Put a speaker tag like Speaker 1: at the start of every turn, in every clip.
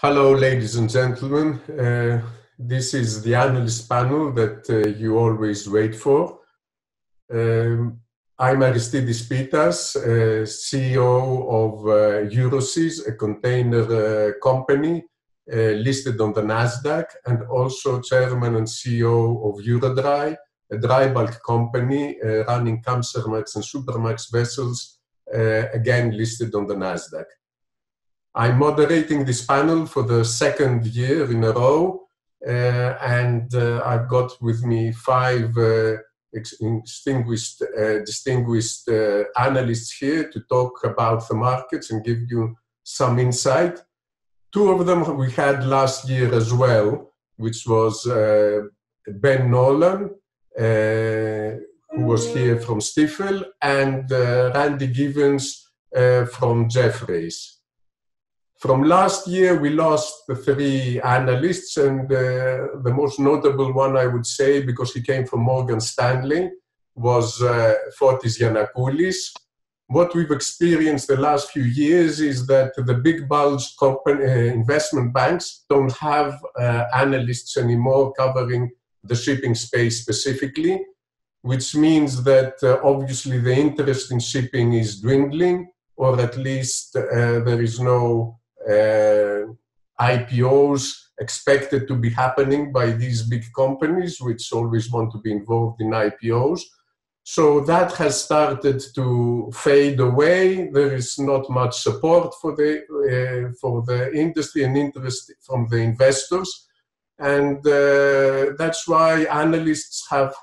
Speaker 1: Hello, ladies and gentlemen. This is the analyst panel that you always wait for. I'm Aristides Pittas, CEO of Euroseas, a container company listed on the Nasdaq, and also chairman and CEO of Eurodry, a dry bulk company running Kamsarmax and Supramax vessels, again listed on the Nasdaq. I'm moderating this panel for the second year in a row, and I've got with me five distinguished analysts here to talk about the markets and give you some insight. Two of them we had last year as well, which was Ben Nolan, who was here from Stifel, and Randy Giveans from Jefferies. From last year, we lost the three analysts, and the most notable one, I would say, because he came from Morgan Stanley, was Fotis Giannakoulis. What we've experienced the last few years is that the big bulge investment banks don't have analysts anymore covering the shipping space specifically, which means that obviously the interest in shipping is dwindling, or at least there is no IPOs expected to be happening by these big companies, which always want to be involved in IPOs. So that has started to fade away. There is not much support for the industry and interest from the investors. And that's why analysts have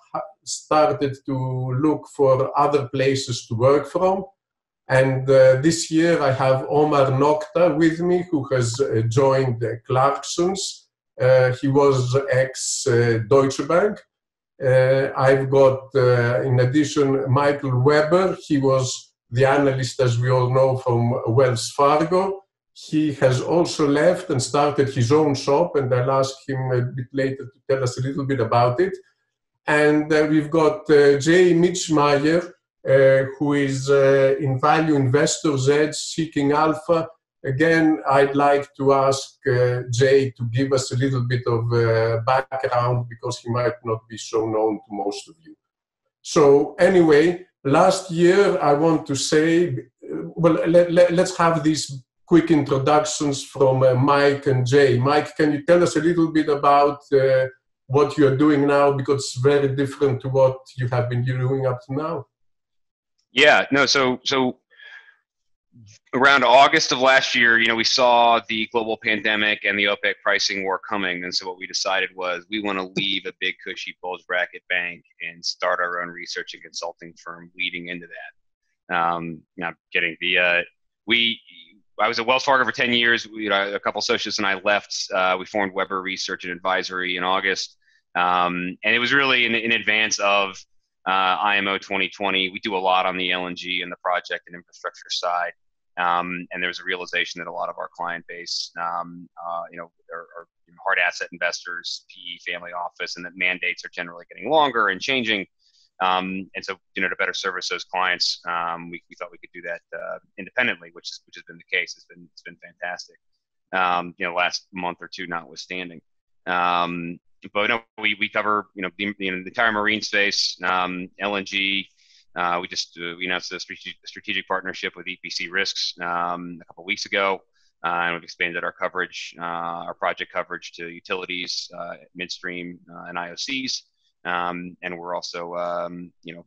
Speaker 1: started to look for other places to work from. And this year I have Omar Nokta with me, who has joined Clarksons. He was ex-Deutsche Bank. I've got, in addition, Michael Weber. He was the analyst, as we all know, from Wells Fargo. He has also left and started his own shop, and I'll ask him a bit later to tell us a little bit about it. And we've got Jay Mintzmyer, who is in Value Investors Edge, Seeking Alpha. Again, I'd like to ask Jay to give us a little bit of background, because he might not be so known to most of you. So anyway, last year I want to say, well, let's have these quick introductions from Mike and Jay. Mike, can you tell us a little bit about what you're doing now, because it's very different to what you have been doing up to now?
Speaker 2: Yeah, no, so around August of last year, we saw the global pandemic and the OPEC pricing war coming. And so what we decided was we want to leave a big cushy bulge bracket bank and start our own research and consulting firm leading into that. Not kidding. I was at Wells Fargo for 10 years. A couple associates and I left. We formed Weber Research and Advisory in August. And it was really in advance of IMO 2020. We do a lot on the LNG and the project and infrastructure side. And there was a realization that a lot of our client base, are hard asset investors, PE, family office, and that mandates are generally getting longer and changing. And so, to better service those clients, we thought we could do that independently, which has been the case. It's been fantastic. Last month or two notwithstanding. But no, we cover the entire marine space, LNG. We announced a strategic partnership with EPC Risks a couple of weeks ago, and we've expanded our coverage, our project coverage to utilities, midstream, and IOCs. And we're also,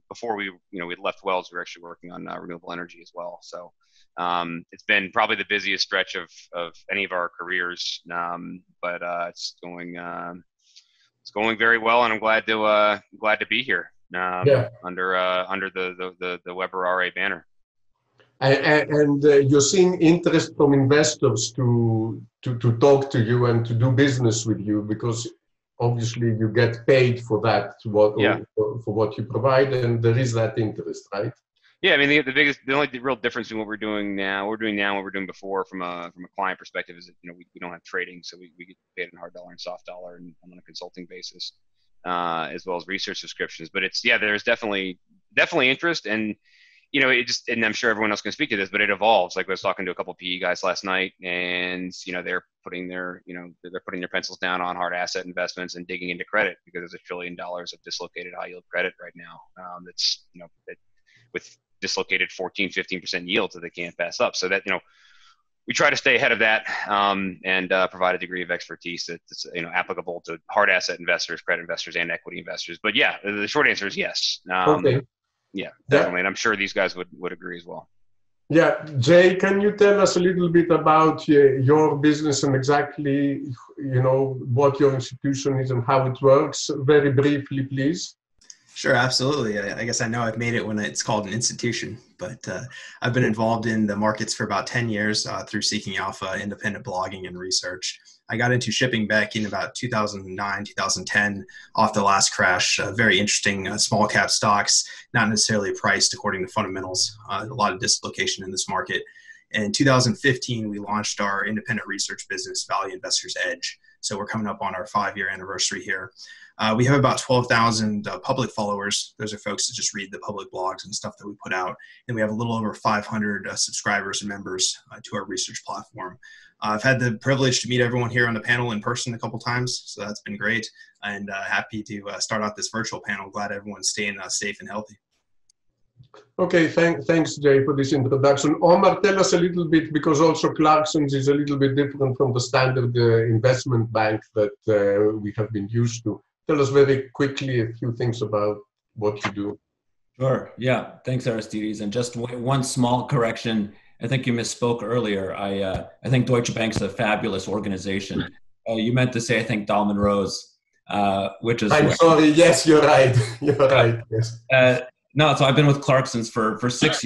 Speaker 2: before we left Wells, we were actually working on renewable energy as well. So it's been probably the busiest stretch of any of our careers, but it's going very well, and I'm glad to be here under the Weber RA banner.
Speaker 1: And you're seeing interest from investors to talk to you and to do business with you, because obviously you get paid for that, for what you provide, and there is that interest, right?
Speaker 2: Yeah, I mean the only real difference in what we're doing now, what we're doing before from a client perspective is that we don't have trading, so we get paid in hard dollar and soft dollar and on a consulting basis, as well as research subscriptions. But there's definitely interest, and and I'm sure everyone else can speak to this, but it evolves. Like I was talking to a couple of PE guys last night, and they're putting their, they're putting their pencils down on hard asset investments and digging into credit, because there's $1 trillion of dislocated high yield credit right now. That's, with dislocated 14, 15% yields that they can't pass up. So that, we try to stay ahead of that, and provide a degree of expertise that's applicable to hard asset investors, credit investors, and equity investors. But yeah, the short answer is yes.
Speaker 1: Okay.
Speaker 2: Yeah, definitely, and I'm sure these guys would agree as well.
Speaker 1: Yeah, Jay, can you tell us a little bit about your business and exactly what your institution is and how it works? Very briefly, please.
Speaker 3: Sure, absolutely. I guess I know I've made it when it's called an institution, but I've been involved in the markets for about 10 years through Seeking Alpha, independent blogging and research. I got into shipping back in about 2009, 2010, off the last crash. Very interesting small cap stocks, not necessarily priced according to fundamentals. A lot of dislocation in this market. In 2015, we launched our independent research business, Value Investors Edge. So we're coming up on our 5-year anniversary here. We have about 12,000 public followers. Those are folks that just read the public blogs and stuff that we put out. And we have a little over 500 subscribers and members to our research platform. I've had the privilege to meet everyone here on the panel in person a couple times, so that's been great. And happy to start out this virtual panel. Glad everyone's staying safe and healthy.
Speaker 1: Okay, thanks, Jay, for this introduction. Omar, tell us a little bit, because also Clarksons is a little bit different from the standard investment bank that we have been used to. Tell us very quickly a few things about what you do.
Speaker 4: Sure. Yeah. Thanks, Aristides. And just one small correction. I think you misspoke earlier. I think Deutsche Bank's a fabulous organization. You meant to say, I think, Dahlman Rose, which is...
Speaker 1: I'm sorry. Yes, you're right. You're right. Yes.
Speaker 4: No, so I've been with Clarksons for 6 years.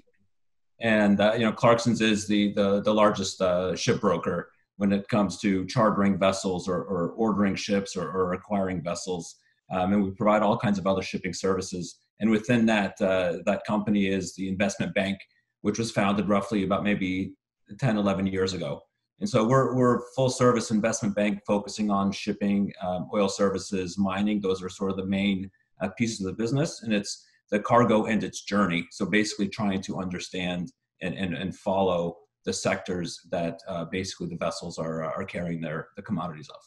Speaker 4: And, Clarksons is the largest shipbroker when it comes to chartering vessels or ordering ships or acquiring vessels. And we provide all kinds of other shipping services. And within that, that company is the investment bank, which was founded roughly about maybe 10, 11 years ago. And so we're a full service investment bank focusing on shipping, oil services, mining. Those are sort of the main pieces of the business. And it's the cargo and its journey. So basically trying to understand and follow the sectors that basically the vessels are carrying the commodities of.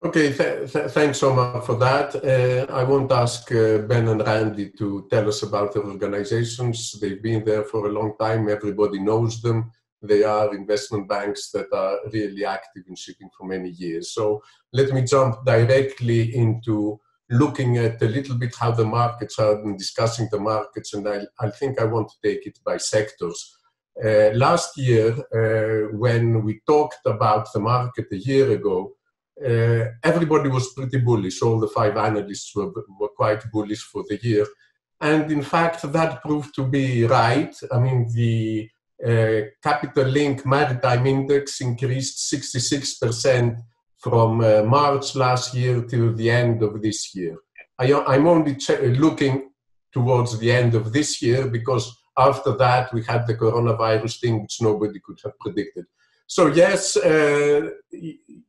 Speaker 1: Okay, thanks, Omar, for that. I won't ask Ben and Randy to tell us about their organizations. They've been there for a long time. Everybody knows them. They are investment banks that are really active in shipping for many years. So let me jump directly into looking at a little bit how the markets are and discussing the markets. And I think I want to take it by sectors. Last year, when we talked about the market a year ago, everybody was pretty bullish. All the 5 analysts were quite bullish for the year. And in fact, that proved to be right. I mean, the Capital Link Maritime Index increased 66% from March last year till the end of this year. I'm only looking towards the end of this year, because after that we had the coronavirus thing, which nobody could have predicted. So yes,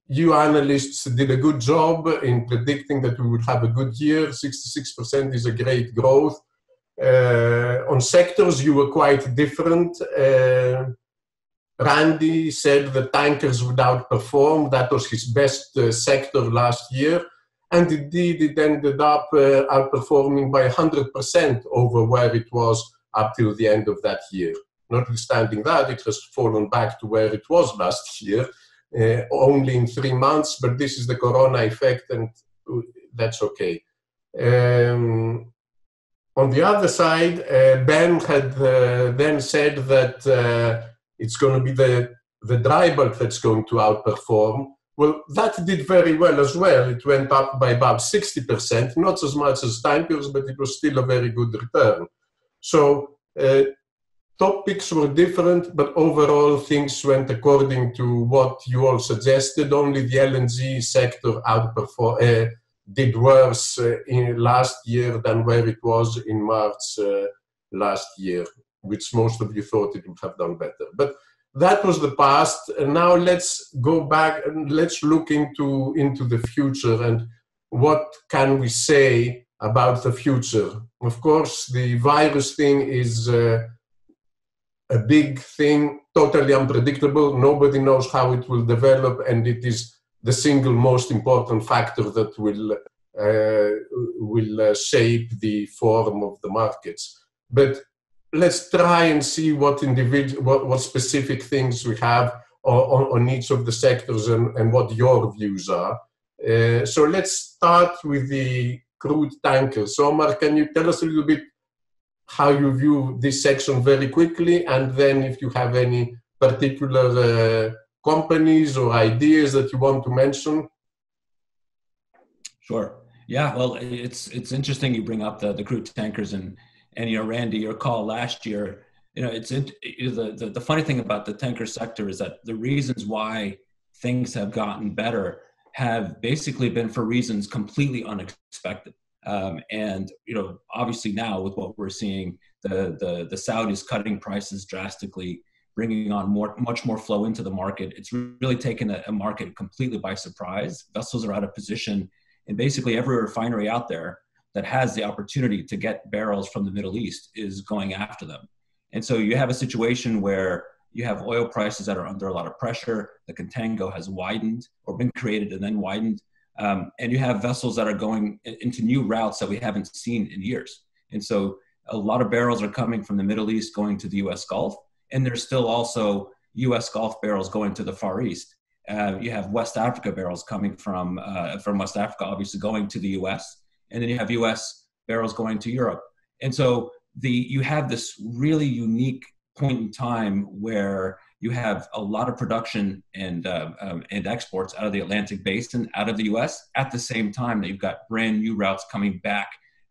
Speaker 1: you analysts did a good job in predicting that we would have a good year. 66% is a great growth. On sectors, you were quite different. Randy said the tankers would outperform. That was his best sector last year. And indeed, it ended up outperforming by 100% over where it was up till the end of that year. Notwithstanding that, it has fallen back to where it was last year, only in 3 months, but this is the corona effect, and that's okay. On the other side, Ben had then said that it's going to be the dry bulk that's going to outperform. Well, that did very well as well. It went up by about 60%, not as much as tankers, but it was still a very good return. So topics were different, but overall things went according to what you all suggested. Only the LNG sector did worse in last year than where it was in March last year, which most of you thought it would have done better. But that was the past, and now let's go back and let's look into the future and what can we say about the future. Of course, the virus thing is a a big thing, totally unpredictable. Nobody knows how it will develop, and it is the single most important factor that will shape the form of the markets. But let's try and see what specific things we have on each of the sectors and what your views are. So let's start with the crude tankers. So Omar, can you tell us a little bit how you view this section very quickly, and then if you have any particular companies or ideas that you want to mention?
Speaker 4: Sure. Yeah. Well, it's interesting you bring up the crude tankers and Randy, your call last year. The funny thing about the tanker sector is that the reasons why things have gotten better have basically been for reasons completely unexpected. And obviously now with what we're seeing, the Saudis cutting prices drastically, bringing on much more flow into the market, it's really taken a market completely by surprise. Vessels are out of position, and basically every refinery out there that has the opportunity to get barrels from the Middle East is going after them. And so you have a situation where you have oil prices that are under a lot of pressure. The contango has widened or been created and then widened. And you have vessels that are going into new routes that we haven't seen in years. And so a lot of barrels are coming from the Middle East going to the US Gulf. And there's still also US Gulf barrels going to the Far East. You have West Africa barrels coming from West Africa, obviously going to the US. And then you have US barrels going to Europe. And so you have this really unique point in time where you have a lot of production and exports out of the Atlantic Basin, out of the US, at the same time that you've got brand new routes coming back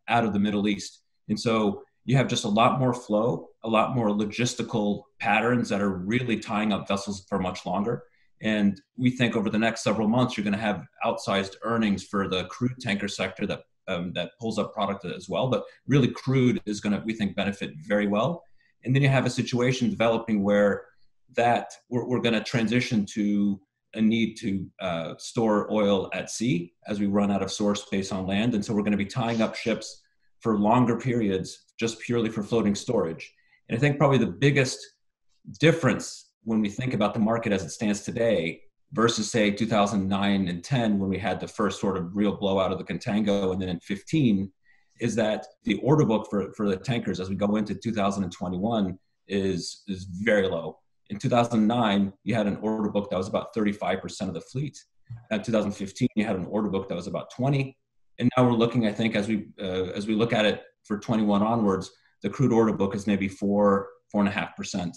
Speaker 4: out of the Middle East. And so you have just a lot more flow, a lot more logistical patterns that are really tying up vessels for much longer. And we think over the next several months, you're going to have outsized earnings for the crude tanker sector that pulls up product as well. But really crude is going to, we think, benefit very well. And then you have a situation developing where we're going to transition to a need to store oil at sea as we run out of source space on land. And so we're going to be tying up ships for longer periods just purely for floating storage. And I think probably the biggest difference when we think about the market as it stands today versus say 2009 and 10, when we had the first sort of real blowout of the contango, and then in 15, is that the order book for the tankers as we go into 2021 is very low. In 2009, you had an order book that was about 35% of the fleet. In 2015, you had an order book that was about 20. And now we're looking, I think, as we look at it for 21 onwards, the crude order book is maybe 4.5%.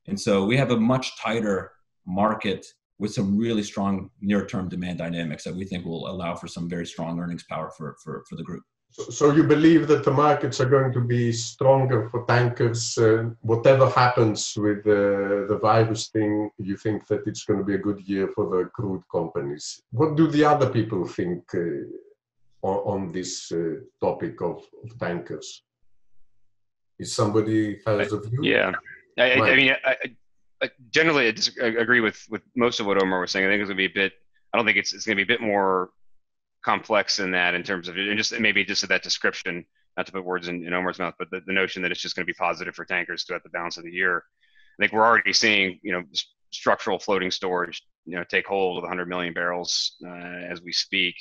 Speaker 4: And so we have a much tighter market with some really strong near-term demand dynamics that we think will allow for some very strong earnings power for the group.
Speaker 1: So you believe that the markets are going to be stronger for tankers, whatever happens with the virus thing, you think that it's going to be a good year for the crude companies. What do the other people think on this topic of tankers? Is somebody has a view?
Speaker 2: Yeah. I mean, I generally I agree with most of what Omar was saying. I think it's going to be I don't think it's going to be a bit more complex than that in terms of and just maybe just that description, not to put words in Omar's mouth, but the notion that it's just going to be positive for tankers throughout the balance of the year. I think we're already seeing, structural floating storage, take hold of 100 million barrels as we speak.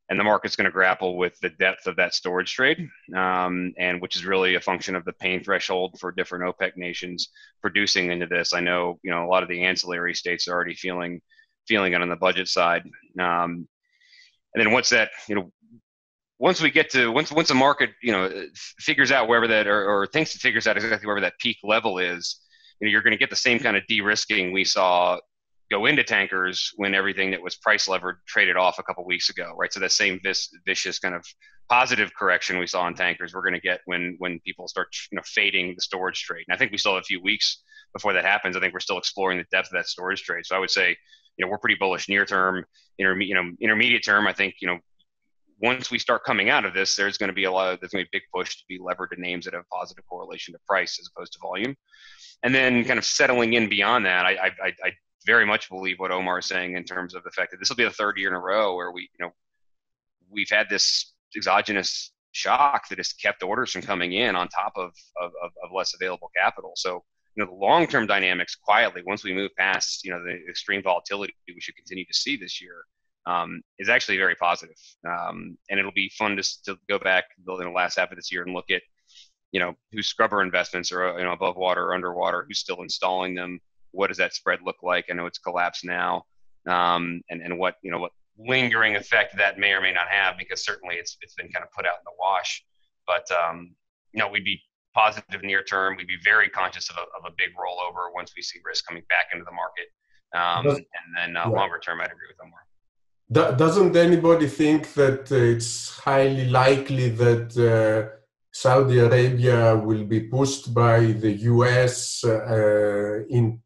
Speaker 2: And the market's going to grapple with the depth of that storage trade, and which is really a function of the pain threshold for different OPEC nations producing into this. I know, a lot of the ancillary states are already feeling it on the budget side. And then once that, once the market, figures out wherever that, or thinks it figures out exactly wherever that peak level is, you're going to get the same kind of de-risking we saw go into tankers when everything that was price levered traded off a couple of weeks ago, right? So that same vicious kind of positive correction we saw in tankers, we're going to get when people start, fading the storage trade. And I think we still have a few weeks before that happens. I think we're still exploring the depth of that storage trade. So I would say, we're pretty bullish near term, intermediate term. I think, once we start coming out of this, there's going to be a big push to be levered to names that have positive correlation to price as opposed to volume. And then kind of settling in beyond that, I very much believe what Omar is saying in terms of the fact that this will be the third year in a row where we've had this exogenous shock that has kept orders from coming in on top of less available capital. So, the long-term dynamics quietly, once we move past, the extreme volatility we should continue to see this year, is actually very positive. And it'll be fun to go back in the last half of this year and look at, whose scrubber investments are, above water or underwater, who's still installing them, what does that spread look like? I know it's collapsed now, and what lingering effect that may or may not have, because certainly it's been kind of put out in the wash. But we'd be positive near term. We'd be very conscious of a big rollover once we see risk coming back into the market. And then longer term, I'd agree with Omar.
Speaker 1: Doesn't anybody think that it's highly likely that Saudi Arabia will be pushed by the US and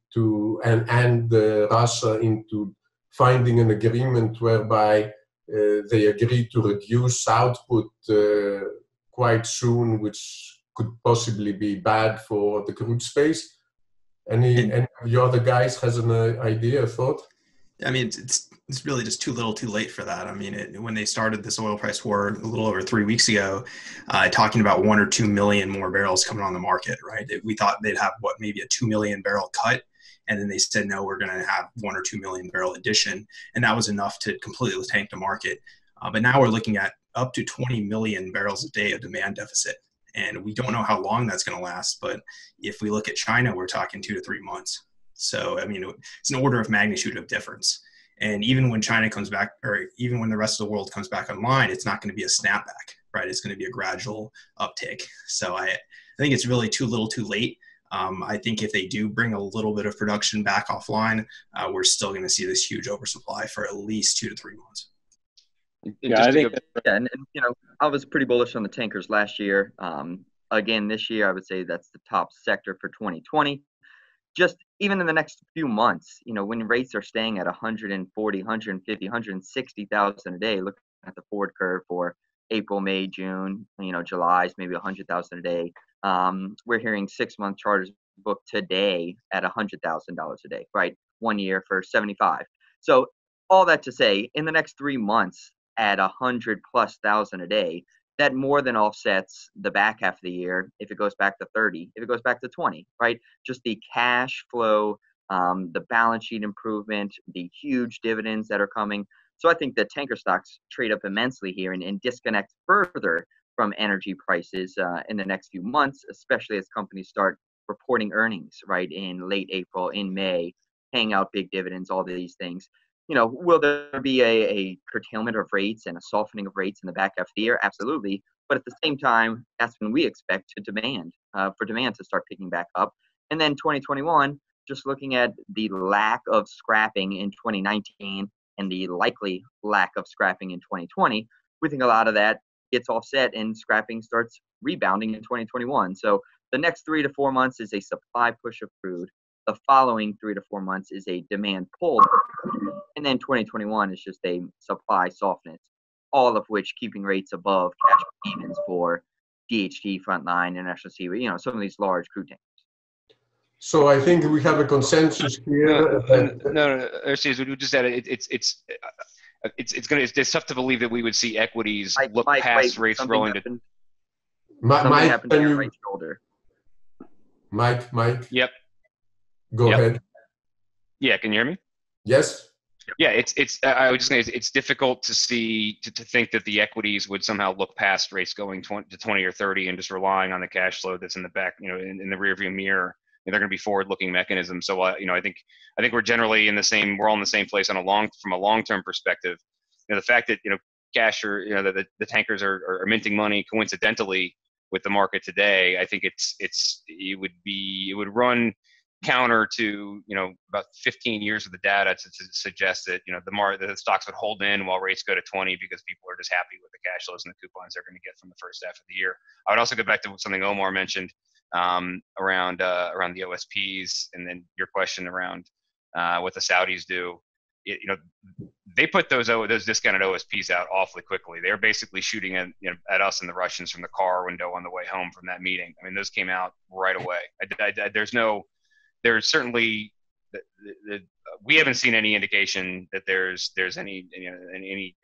Speaker 1: Russia into finding an agreement whereby they agree to reduce output quite soon, which could possibly be bad for the crude space? Any of the other guys has an idea, a thought?
Speaker 3: I mean, it's really just too little too late for that. I mean, when they started this oil price war a little over 3 weeks ago, talking about 1 or 2 million more barrels coming on the market, right? We thought they'd have, maybe a 2 million barrel cut. And then they said, no, we're going to have 1 or 2 million barrel addition. And that was enough to completely tank the market. But now we're looking at up to 20 million barrels a day of demand deficit. And we don't know how long that's going to last. But if we look at China, we're talking 2 to 3 months. So, I mean, it's an order of magnitude of difference. And even when China comes back, or even when the rest of the world comes back online, it's not going to be a snapback, right? It's going to be a gradual uptake. So I think it's really too little too late. I think if they do bring a little bit of production back offline, we're still going to see this huge oversupply for at least 2 to 3 months.
Speaker 5: Yeah, I think and I was pretty bullish on the tankers last year. Again, this year, I would say that's the top sector for 2020. Just even in the next few months, when rates are staying at 140, 150, 160,000 a day, looking at the forward curve for April, May, June, July's maybe 100,000 a day. We're hearing 6-month charters booked today at $100,000 a day, right? 1 year for 75. So all that to say, in the next 3 months at 100,000+ a day, that more than offsets the back half of the year if it goes back to 30, if it goes back to 20, right? Just the cash flow, the balance sheet improvement, the huge dividends that are coming. So I think the tanker stocks trade up immensely here and disconnect further from energy prices in the next few months, especially as companies start reporting earnings, right, in late April, in May, paying out big dividends, all these things. Will there be a curtailment of rates and a softening of rates in the back half of the year? Absolutely. But at the same time, that's when we expect for demand to start picking back up. And then 2021, just looking at the lack of scrapping in 2019 and the likely lack of scrapping in 2020, we think a lot of that gets offset and scrapping starts rebounding in 2021. So the next 3 to 4 months is a supply push of crude. The following 3 to 4 months is a demand pull. And then 2021 is just a supply softness, all of which keeping rates above cash payments for DHT, Frontline, International Seaweed, some of these large crude tankers.
Speaker 1: So I think we have a consensus here.
Speaker 2: No, Aristides, we just said it's tough to believe that we would see equities look past rates rolling to.
Speaker 1: Mike,
Speaker 5: to your right shoulder.
Speaker 1: Mike.
Speaker 2: Yep.
Speaker 1: Go ahead.
Speaker 2: Yeah, can you hear me?
Speaker 1: Yes.
Speaker 2: Yeah, I was just saying it's difficult to see to think that the equities would somehow look past rates going to 20 or 30 and just relying on the cash flow that's in the back, in the rearview mirror. They're going to be forward-looking mechanisms. So I think we're generally we're all in the same place from a long-term perspective. The fact that cash or the tankers are minting money coincidentally with the market today, I think it would run counter to about 15 years of the data to suggest that the stocks would hold in while rates go to 20 because people are just happy with the cash flows and the coupons they're going to get from the first half of the year. I would also go back to something Omar mentioned around the OSPs, and then your question around what the Saudis do. They put those discounted OSPs out awfully quickly. They're basically shooting at us and the Russians from the car window on the way home from that meeting. I mean, those came out right away. There's certainly we haven't seen any indication that there's any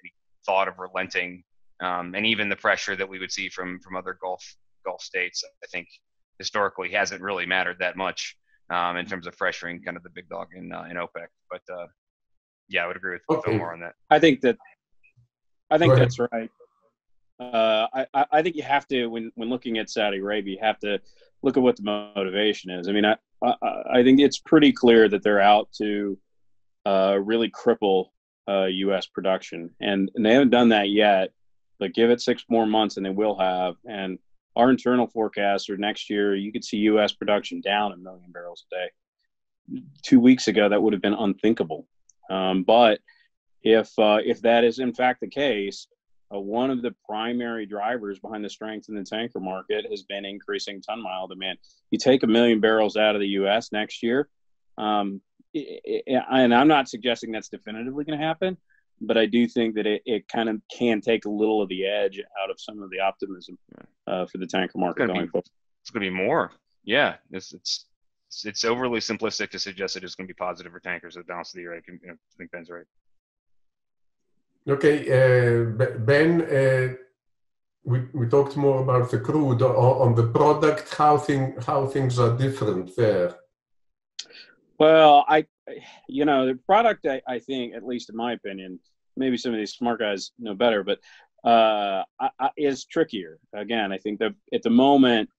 Speaker 2: thought of relenting, and even the pressure that we would see from other Gulf states, I think historically hasn't really mattered that much. in terms of pressuring kind of the big dog in OPEC. But yeah, I would agree with Omar on that.
Speaker 6: I think that's right. I think you have to, when looking at Saudi Arabia, you have to look at what the motivation is. I mean, I think it's pretty clear that they're out to really cripple U.S. production, and they haven't done that yet. But give it 6 more months, and they will have. And our internal forecasts are next year, you could see U.S. production down 1 million barrels a day. 2 weeks ago, that would have been unthinkable. But if that is in fact the case, one of the primary drivers behind the strength in the tanker market has been increasing ton-mile demand. You take 1 million barrels out of the U.S. next year, and I'm not suggesting that's definitively going to happen, but I do think that it kind of can take a little of the edge out of some of the optimism for the tanker market going forward.
Speaker 2: It's going to be more. Yeah, it's overly simplistic to suggest that it's going to be positive for tankers at the balance of the year. I think Ben's right.
Speaker 1: Okay, Ben, we talked more about the crude. On the product, how things are different there?
Speaker 6: Well, the product, I think, at least in my opinion, maybe some of these smart guys know better, but is trickier. Again, I think that at the moment,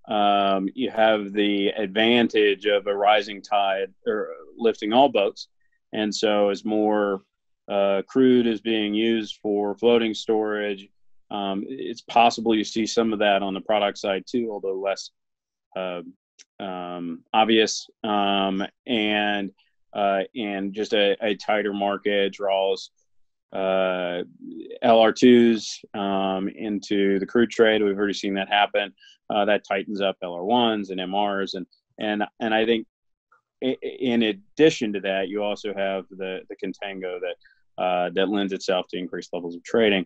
Speaker 6: you have the advantage of a rising tide or lifting all boats. And so as more crude is being used for floating storage, it's possible you see some of that on the product side too, although less obvious. And just a tighter market draws LR2s into the crude trade. We've already seen that happen. That tightens up LR1s and MRs, and I think in addition to that, you also have the contango that lends itself to increased levels of trading.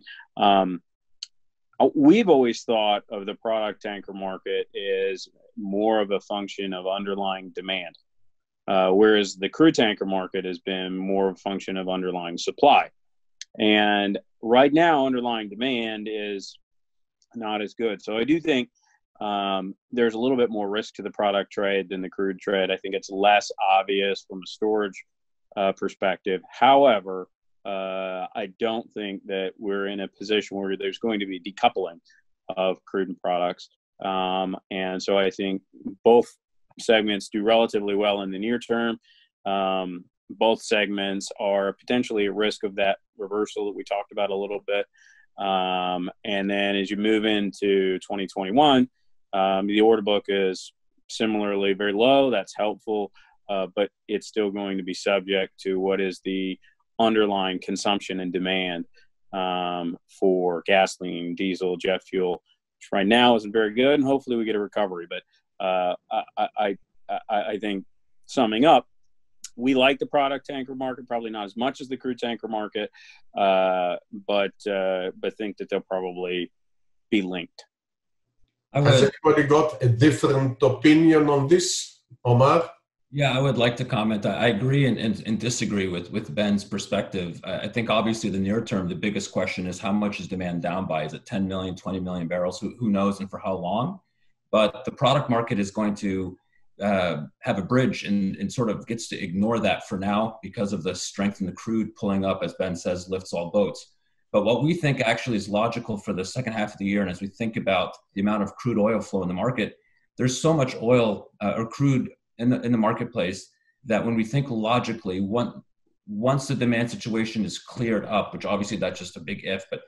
Speaker 6: We've always thought of the product tanker market as more of a function of underlying demand, whereas the crude tanker market has been more of a function of underlying supply. And right now, underlying demand is not as good. So I do think there's a little bit more risk to the product trade than the crude trade. I think it's less obvious from a storage perspective. However, I don't think that we're in a position where there's going to be decoupling of crude and products. And so I think both segments do relatively well in the near term. Both segments are potentially at risk of that reversal that we talked about a little bit. And then as you move into 2021, the order book is similarly very low. That's helpful, but it's still going to be subject to what is the underlying consumption and demand for gasoline, diesel, jet fuel, which right now isn't very good, and hopefully we get a recovery. But I think summing up, we like the product tanker market, probably not as much as the crude tanker market, but think that they'll probably be linked.
Speaker 1: Has anybody got a different opinion on this, Omar?
Speaker 4: Yeah, I would like to comment. I agree and disagree with Ben's perspective. I think obviously the near term, the biggest question is how much is demand down by? Is it 10 million, 20 million barrels? Who knows and for how long? But the product market is going to have a bridge and sort of gets to ignore that for now because of the strength in the crude pulling up, as Ben says, lifts all boats. But what we think actually is logical for the second half of the year, and as we think about the amount of crude oil flow in the market, there's so much oil or crude in the marketplace that when we think logically, once the demand situation is cleared up, which obviously that's just a big if, but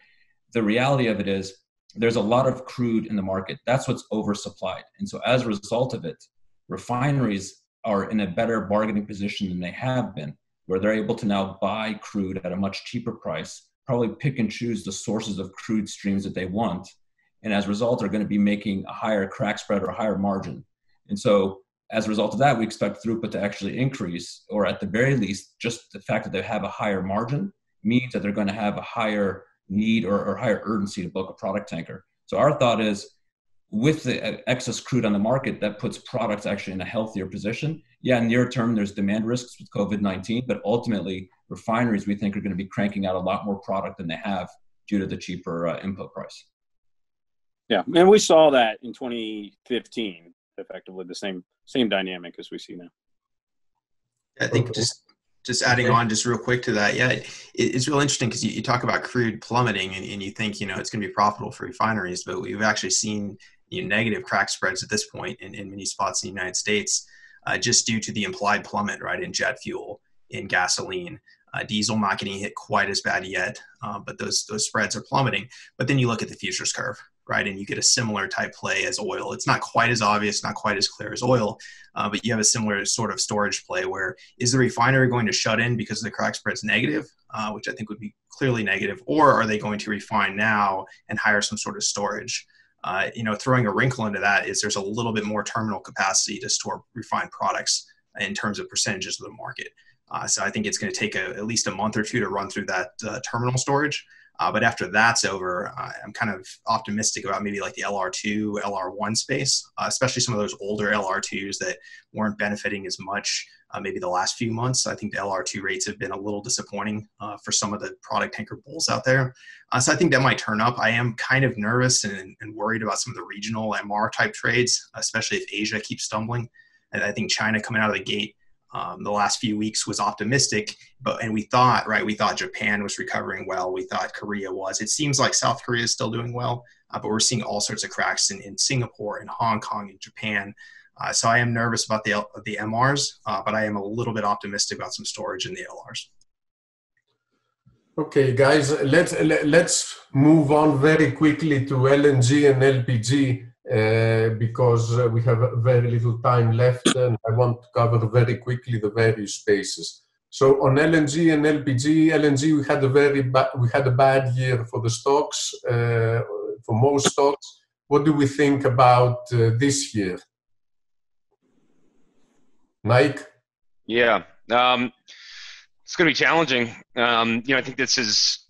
Speaker 4: the reality of it is there's a lot of crude in the market. That's what's oversupplied. And so as a result of it, refineries are in a better bargaining position than they have been, where they're able to now buy crude at a much cheaper price, probably pick and choose the sources of crude streams that they want. And as a result, are going to be making a higher crack spread or a higher margin. And so as a result of that, we expect throughput to actually increase, or at the very least, just the fact that they have a higher margin means that they're going to have a higher need or higher urgency to book a product tanker. So our thought is, with the excess crude on the market, that puts products actually in a healthier position. Yeah, near term, there's demand risks with COVID-19, but ultimately, refineries, we think, are going to be cranking out a lot more product than they have due to the cheaper input price.
Speaker 6: Yeah, and we saw that in 2015 effectively the same dynamic as we see now.
Speaker 3: I think just adding on just real quick to that, yeah, it's real interesting because you talk about crude plummeting and you think, it's going to be profitable for refineries, but we've actually seen negative crack spreads at this point in many spots in the United States, just due to the implied plummet, right, in jet fuel, in gasoline. Diesel not getting hit quite as bad yet, but those spreads are plummeting. But then you look at the futures curve, right, and you get a similar type play as oil. It's not quite as obvious, not quite as clear as oil, but you have a similar sort of storage play where is the refinery going to shut in because the crack spread's negative, which I think would be clearly negative, or are they going to refine now and hire some sort of storage? Throwing a wrinkle into that is there's a little bit more terminal capacity to store refined products in terms of percentages of the market. So I think it's going to take at least a month or two to run through that terminal storage. But after that's over, I'm kind of optimistic about maybe like the LR2, LR1 space, especially some of those older LR2s that weren't benefiting as much maybe the last few months. I think the LR2 rates have been a little disappointing for some of the product tanker bulls out there. So I think that might turn up. I am kind of nervous and worried about some of the regional MR type trades, especially if Asia keeps stumbling. And I think China coming out of the gate the last few weeks was optimistic, and we thought Japan was recovering well. We thought Korea was. It seems like South Korea is still doing well, but we're seeing all sorts of cracks in Singapore, in Hong Kong, in Japan. So I am nervous about the MRs, but I am a little bit optimistic about some storage in the LRs.
Speaker 1: Okay, guys, let's move on very quickly to LNG and LPG. Because we have very little time left, and I want to cover very quickly the various spaces. So on LNG and LPG, LNG we had a bad year for the stocks, for most stocks. What do we think about this year, Mike?
Speaker 2: Yeah, it's going to be challenging. I think this is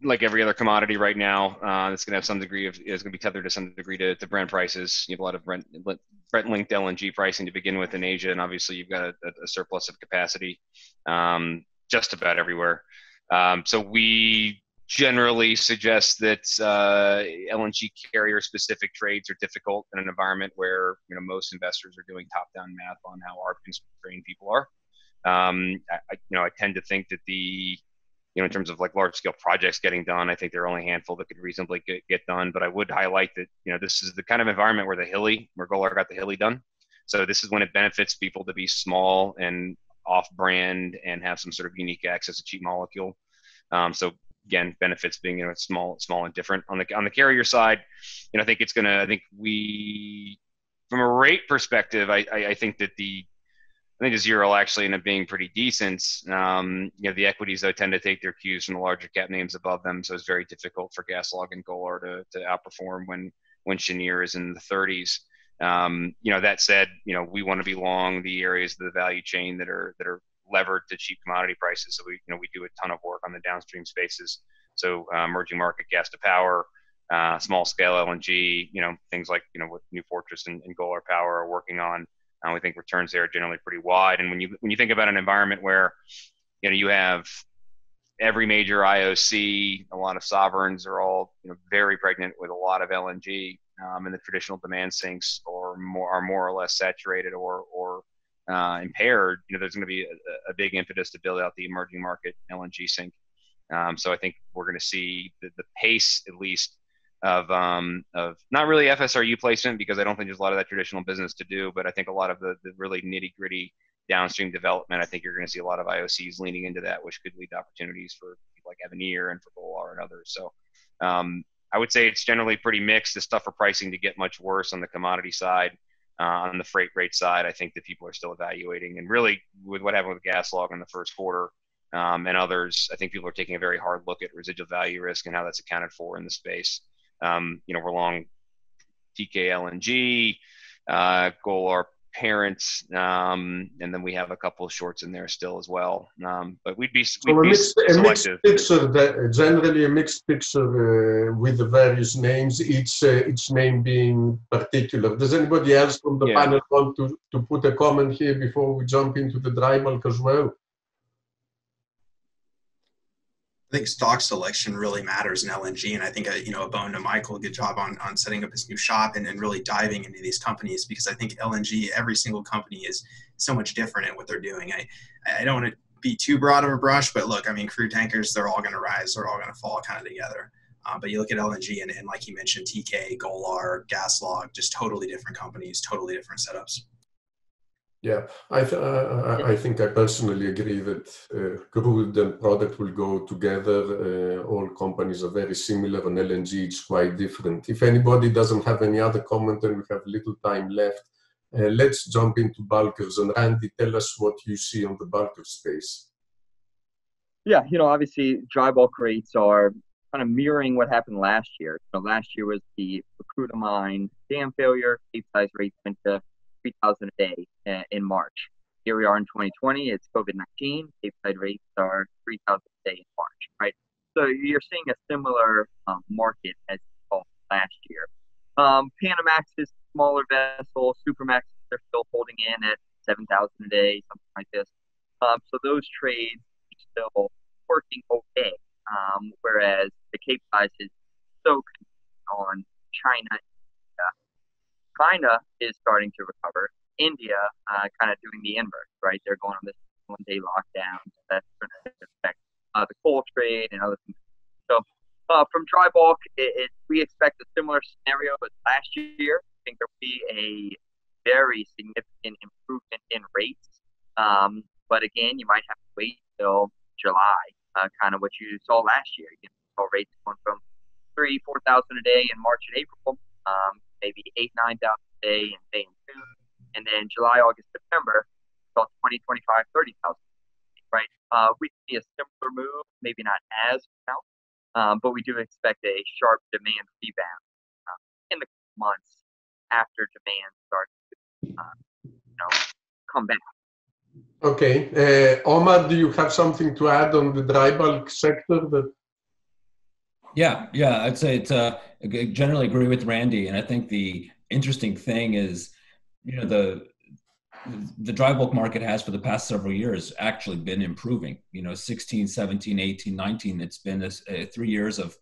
Speaker 2: like every other commodity right now. It's going to have some degree of, it's going to be tethered to some degree to Brent prices. You have a lot of Brent-linked LNG pricing to begin with in Asia, and obviously you've got a surplus of capacity just about everywhere. So we generally suggest that LNG carrier-specific trades are difficult in an environment where most investors are doing top-down math on how arb-constrained people are. I tend to think that in terms of like large scale projects getting done, I think there are only a handful that could reasonably get done. But I would highlight that, this is the kind of environment where Golar got the Hilli done. So this is when it benefits people to be small and off brand and have some sort of unique access to cheap molecule. So again, benefits being, small and different. On the carrier side, I think from a rate perspective, I think that the zero will actually end up being pretty decent. The equities, though, tend to take their cues from the larger cap names above them, so it's very difficult for GasLog and Golar to outperform when Cheniere is in the 30s. That said, we want to be long the areas of the value chain that are levered to cheap commodity prices. So we do a ton of work on the downstream spaces. So emerging market gas to power, small scale LNG, things like what New Fortress and Golar Power are working on. We think returns there are generally pretty wide. And when you think about an environment where, you have every major IOC, a lot of sovereigns are all, very pregnant with a lot of LNG, and the traditional demand sinks are more or less saturated or impaired, there's going to be a big impetus to build out the emerging market LNG sink. So I think we're going to see the pace, at least, of not really FSRU placement, because I don't think there's a lot of that traditional business to do, but I think a lot of the really nitty gritty downstream development, I think you're going to see a lot of IOCs leaning into that, which could lead to opportunities for people like Avenir and for Golar and others. So I would say it's generally pretty mixed. The stuff for pricing to get much worse on the commodity side. On the freight rate side, I think that people are still evaluating, and really with what happened with GasLog in the first quarter and others, I think people are taking a very hard look at residual value risk and how that's accounted for in the space. We're long TKLNG, Golar parents, and then we have a couple of shorts in there still as well. But we'd be selective.
Speaker 1: Mixed picture, generally a mixed picture with the various names, each name being particular. Does anybody else from the panel want to put a comment here before we jump into the dry bulk as well?
Speaker 3: I think stock selection really matters in LNG, and I think a bone to Michael, good job on setting up his new shop and really diving into these companies, because I think LNG, every single company is so much different in what they're doing. I don't want to be too broad of a brush, but look, I mean, crude tankers, they're all going to rise, they're all going to fall kind of together. But you look at LNG and like he mentioned, TK, Golar, Gaslog, just totally different companies, totally different setups.
Speaker 1: Yeah, I think I personally agree that crude and product will go together. All companies are very similar, and LNG is quite different. If anybody doesn't have any other comment, and we have little time left, let's jump into bulkers. And Randy, tell us what you see on the bulker space.
Speaker 5: Yeah, obviously dry bulk rates are kind of mirroring what happened last year. Last year was the Platou mine dam failure. Capesize rates went to 3,000 a day in March. Here we are in 2020. It's COVID-19. Capesize rates are 3,000 a day in March, right? So you're seeing a similar market as last year. Panamax is smaller vessels. Supramax, they're still holding in at 7,000 a day, something like this. So those trades are still working okay. Whereas the Capesize is so on China. China is starting to recover. India kind of doing the inverse, right? They're going on this one-day lockdown. So that's going to affect the coal trade and other things. So from dry bulk, we expect a similar scenario as last year. I think there will be a very significant improvement in rates. But again, you might have to wait till July, kind of what you saw last year. You saw rates going from 3,000, 4,000 a day in March and April. Maybe 8,000, 9,000 a day in May and June, and then July, August, September, saw 20, 25, 30,000, right? We see a similar move, maybe not as pronounced, but we do expect a sharp demand rebound in the months after demand starts to come back.
Speaker 1: Okay, Omar, do you have something to add on the dry bulk sector?
Speaker 4: Yeah, I'd say it's I generally agree with Randy, and I think the interesting thing is, the dry bulk market has for the past several years actually been improving. 16, 17, 18, 19. It's been 3 years of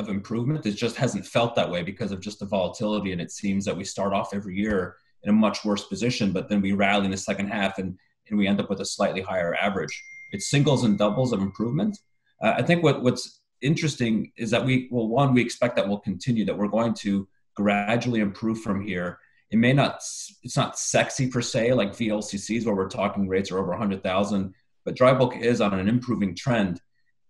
Speaker 4: improvement. It just hasn't felt that way because of just the volatility, and it seems that we start off every year in a much worse position, but then we rally in the second half and we end up with a slightly higher average. It's singles and doubles of improvement. I think what's interesting is that we expect that will continue, that we're going to gradually improve from here. It's not sexy per se, like VLCCs where we're talking rates are over 100,000, but dry bulk is on an improving trend.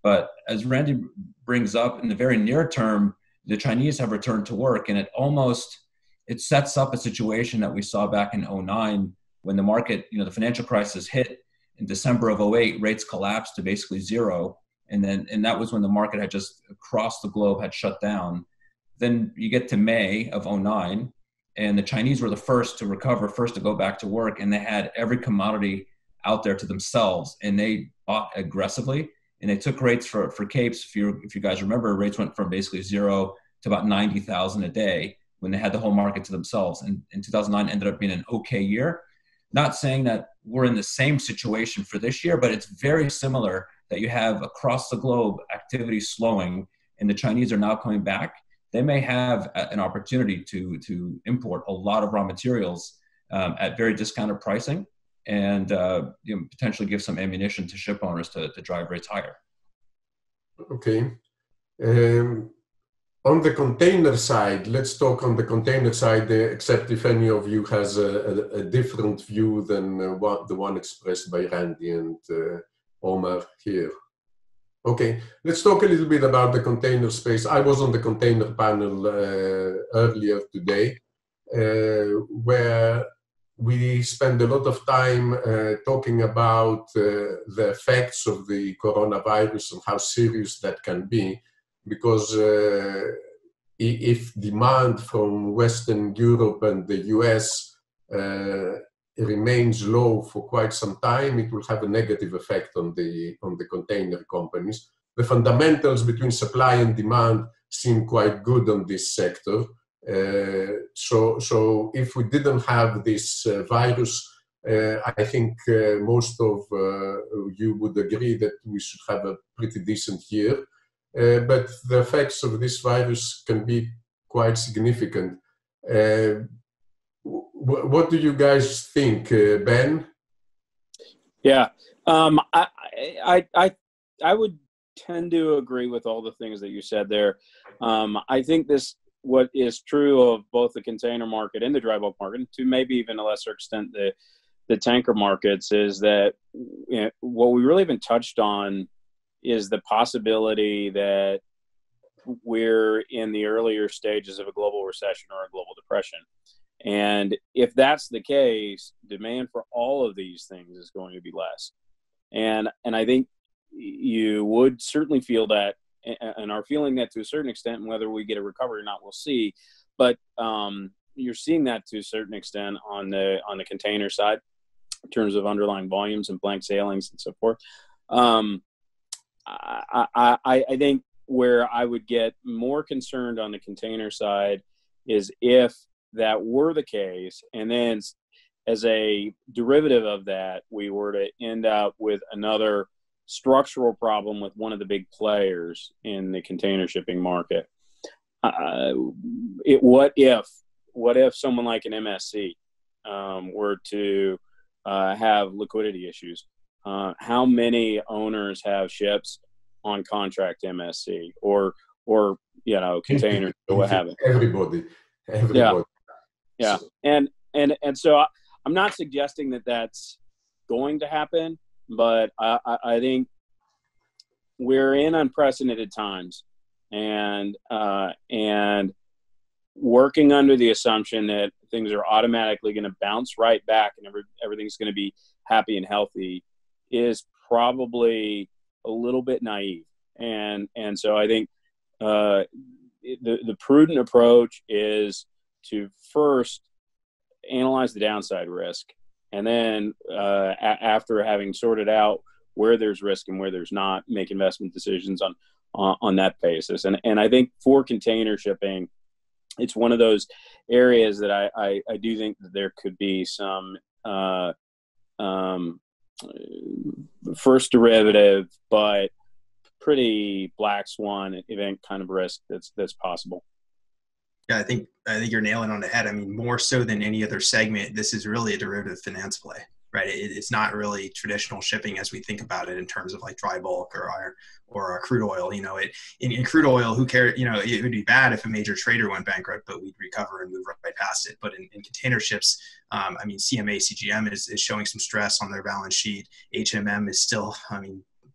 Speaker 4: But as Randy brings up, in the very near term, the Chinese have returned to work, and it sets up a situation that we saw back in 2009 when the market, the financial crisis hit in December of 2008, rates collapsed to basically zero. And that was when the market had just across the globe had shut down. Then you get to May of 2009, and the Chinese were the first to recover, first to go back to work, and they had every commodity out there to themselves, and they bought aggressively, and they took rates for capes. If you guys remember, rates went from basically zero to about 90,000 a day when they had the whole market to themselves. And in 2009 ended up being an okay year. Not saying that we're in the same situation for this year, but it's very similar that you have across the globe activity slowing and the Chinese are now coming back. They may have an opportunity to import a lot of raw materials at very discounted pricing and potentially give some ammunition to ship owners to drive rates higher.
Speaker 1: Okay. On the container side, let's talk on the container side, except if any of you has a different view than the one expressed by Randy and Omar here. Okay, let's talk a little bit about the container space. I was on the container panel earlier today, where we spend a lot of time talking about the effects of the coronavirus and how serious that can be. Because if demand from Western Europe and the US remains low for quite some time, it will have a negative effect on the container companies. The fundamentals between supply and demand seem quite good on this sector. So if we didn't have this virus, I think most of you would agree that we should have a pretty decent year. But the effects of this virus can be quite significant. What do you guys think, Ben?
Speaker 6: Yeah, I would tend to agree with all the things that you said there. I think what is true of both the container market and the dry bulk market, and to maybe even a lesser extent the tanker markets, is that what we really haven't touched on is the possibility that we're in the earlier stages of a global recession or a global depression. And if that's the case, demand for all of these things is going to be less. And I think you would certainly feel that, and are feeling that to a certain extent, and whether we get a recovery or not, we'll see. But you're seeing that to a certain extent on the container side in terms of underlying volumes and blank sailings and so forth. I think where I would get more concerned on the container side is if that were the case, and then as a derivative of that, we were to end up with another structural problem with one of the big players in the container shipping market. What if someone like an MSC were to have liquidity issues? How many owners have ships on contract MSC or containers or what have it?
Speaker 1: Everybody.
Speaker 6: Yeah. And so I'm not suggesting that that's going to happen, but I think we're in unprecedented times, and working under the assumption that things are automatically going to bounce right back and everything's going to be happy and healthy is probably a little bit naive. And so I think the prudent approach is to first analyze the downside risk, and then after having sorted out where there's risk and where there's not, make investment decisions on that basis. And I think for container shipping, it's one of those areas that I do think that there could be some first derivative, but pretty black swan event kind of risk that's possible.
Speaker 3: Yeah, I think you're nailing on the head. I mean, more so than any other segment, this is really a derivative finance play, right? It's not really traditional shipping as we think about it in terms of like dry bulk or crude oil. In crude oil, who cares? It would be bad if a major trader went bankrupt, but we'd recover and move right past it. But in container ships, CMA, CGM is showing some stress on their balance sheet. HMM is still,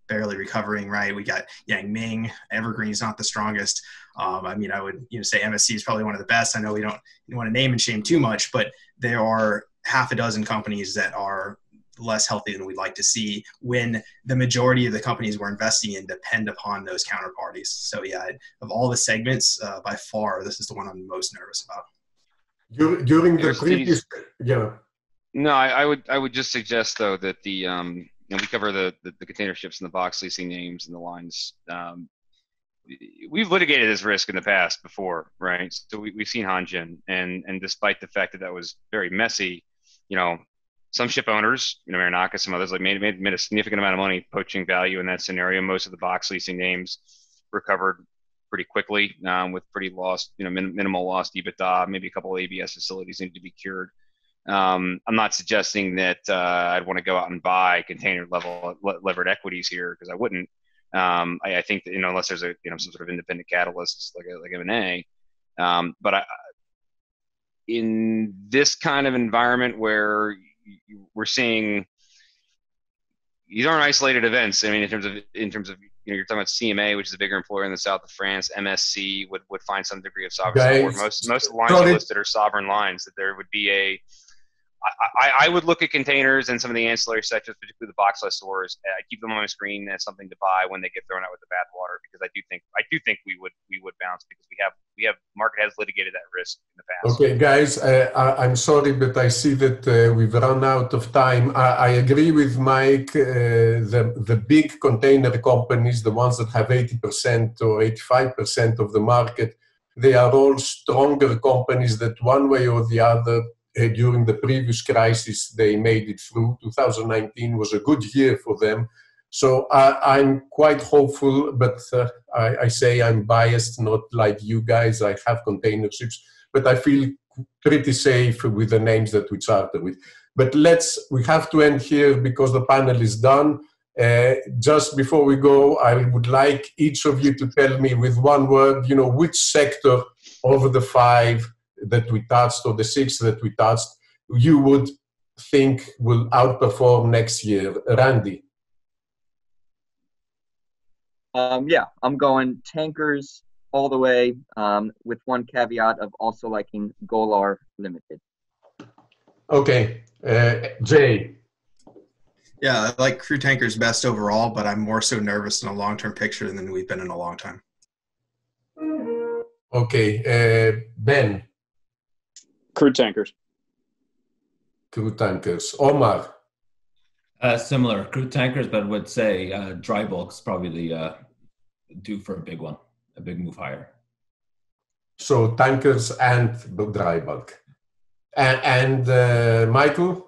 Speaker 3: barely recovering, right? We got Yang Ming, Evergreen's not the strongest. I would say MSC is probably one of the best. I know we don't want to name and shame too much, but there are half a dozen companies that are less healthy than we'd like to see when the majority of the companies we're investing in depend upon those counterparties. So yeah, of all the segments, by far, this is the one I'm most nervous about.
Speaker 1: During the previous,
Speaker 2: No, I would just suggest though that we cover the container ships and the box leasing names and the lines. We've litigated this risk in the past before, right? So we've seen Hanjin, and despite the fact that was very messy, some ship owners, Marinaka, some others, made a significant amount of money poaching value in that scenario. Most of the box leasing names recovered pretty quickly with pretty minimal lost EBITDA. Maybe a couple of ABS facilities need to be cured. I'm not suggesting that I'd want to go out and buy container level levered equities here, because I wouldn't. I think that, unless there's some sort of independent catalysts like M&A, but in this kind of environment where we're seeing these aren't isolated events. In terms of you're talking about CMA, which is a bigger employer in the south of France. MSC would find some degree of sovereign support. Most of the lines you listed are sovereign lines. That there would be I would look at containers and some of the ancillary sectors, particularly the box lessors. I keep them on my screen as something to buy when they get thrown out with the bathwater, because I do think we would bounce, because we have market has litigated that risk in the past.
Speaker 1: Okay, guys, I'm sorry, but I see that we've run out of time. I agree with Mike. The big container companies, the ones that have 80% or 85% of the market, they are all stronger companies that one way or the other during the previous crisis, they made it through. 2019 was a good year for them. So I'm quite hopeful, but I say I'm biased, not like you guys. I have container ships, but I feel pretty safe with the names that we charter with. But we have to end here because the panel is done. Just before we go, I would like each of you to tell me with one word, which sector of the 5 that we touched or the 6 that we touched, you would think will outperform next year. Randy.
Speaker 5: Yeah, I'm going tankers all the way, with one caveat of also liking Golar Limited.
Speaker 1: Okay, Jay.
Speaker 3: Yeah, I like crude tankers best overall, but I'm more so nervous in a long-term picture than we've been in a long time.
Speaker 1: Okay, Ben.
Speaker 6: Crude tankers.
Speaker 1: Crude tankers. Omar.
Speaker 4: Similar crude tankers, but would say dry bulk is probably the due for a big one, a big move higher.
Speaker 1: So tankers and dry bulk. And Michael?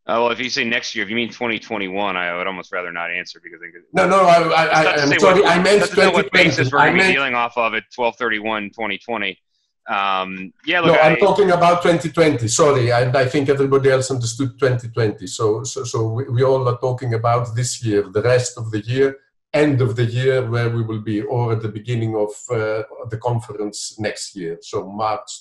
Speaker 2: Well, if you say next year, if you mean 2021, I would almost rather not answer because I think
Speaker 1: I'm sorry. I meant 2020.
Speaker 2: What basis we're going to be dealing off of at 12/31/2020. Yeah, look,
Speaker 1: I'm talking about 2020. Sorry, and I think everybody else understood 2020. So we all are talking about this year, the rest of the year, end of the year, where we will be, or at the beginning of the conference next year. So March.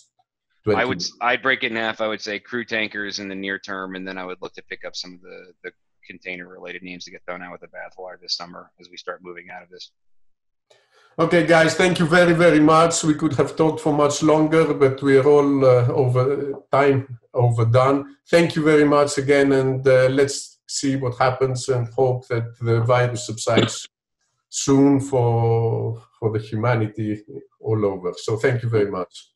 Speaker 2: I'd break it in half. I would say crude tankers in the near term, and then I would look to pick up some of the container-related names to get thrown out with the bathwater this summer as we start moving out of this.
Speaker 1: Okay, guys, thank you very, very much. We could have talked for much longer, but we are all overdone. Thank you very much again, and let's see what happens and hope that the virus subsides soon for the humanity all over. So thank you very much.